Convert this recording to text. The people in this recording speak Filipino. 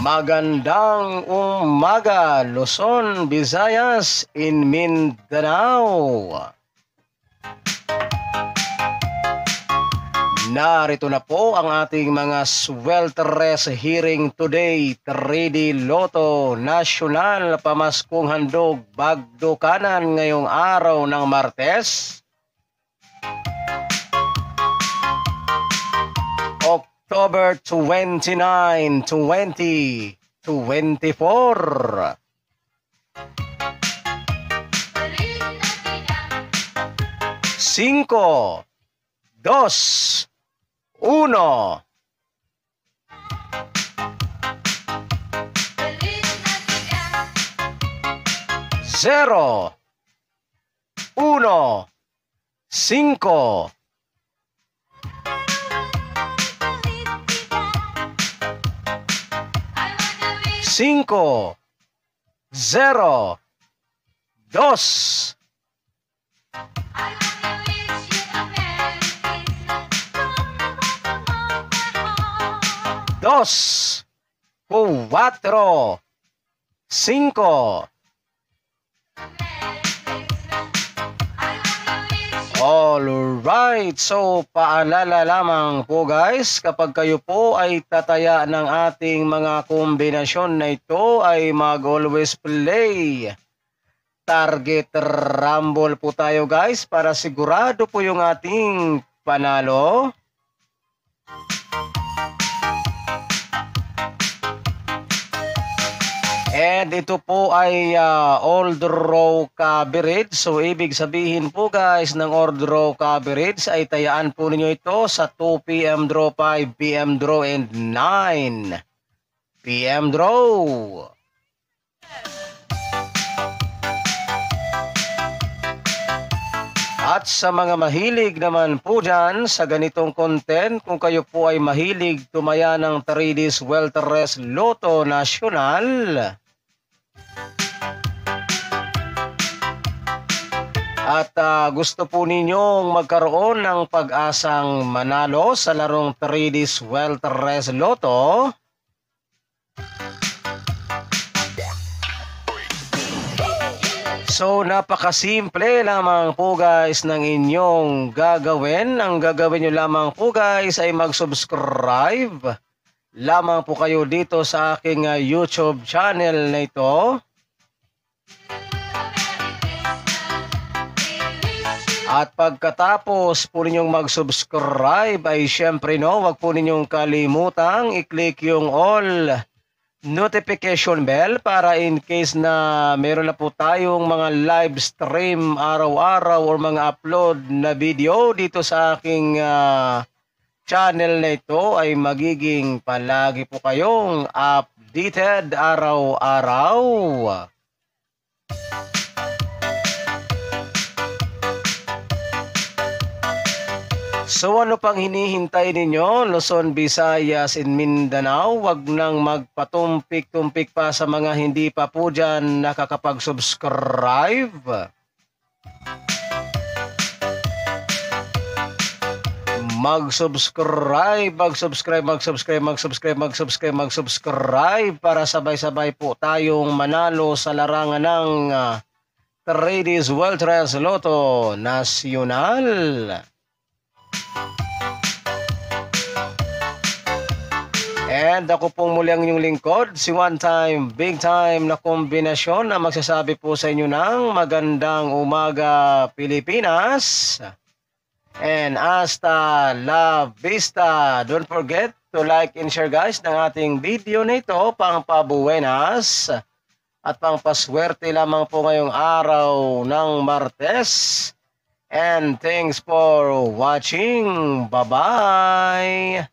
Magandang umaga, Luzon, Visayas, in Mindanao. Narito na po ang ating mga swelteres hearing today. 3D Lotto National Pamaskong Handog Bagdokanan ngayong araw ng Martes, October 29, 2024. Cinco, dos, uno. Zero, uno, cinco. Cinco, zero, dos. Dos, cuatro, cinco. Alright, so paalala lamang po guys, kapag kayo po ay tataya ng ating mga kombinasyon na ito ay mag-always play target rumble po tayo guys para sigurado po yung ating panalo. And ito po ay old row coverage. So ibig sabihin po guys ng old row coverage ay tayaan po ninyo ito sa 2 PM draw, 5 PM draw, and 9 PM draw. At sa mga mahilig naman po dyan sa ganitong content, kung kayo po ay mahilig tumaya ng 3D Swelteres Lotto National, at gusto po ninyong magkaroon ng pag-asang manalo sa larong 3D Swelteres Lotto, so napakasimple lamang po guys ng inyong gagawin. Ang gagawin nyo lamang po guys ay mag-subscribe lamang po kayo dito sa aking YouTube channel na ito. At pagkatapos po ninyong mag-subscribe ay syempre wag po ninyong kalimutang i-click yung all notification bell para in case na meron na po tayong mga live stream araw-araw or mga upload na video dito sa aking channel na ito ay magiging palagi po kayong updated araw-araw. So ano pang hinihintay ninyo, Luzon, Visayas, in Mindanao? Wag nang magpatumpik-tumpik pa sa mga hindi pa po dyan nakakapag-subscribe. Mag-subscribe para sabay-sabay po tayong manalo sa larangan ng 3D Swelteres Lotto Nacional. And ako pong muli ang inyong lingkod, si One Time, Big Time na kombinasyon na magsasabi po sa inyo ng magandang umaga Pilipinas. And hasta la vista. Don't forget to like and share guys ng ating video na ito, pang pabuenas at pang paswerte lamang po ngayong araw ng Martes. And thanks for watching. Bye-bye.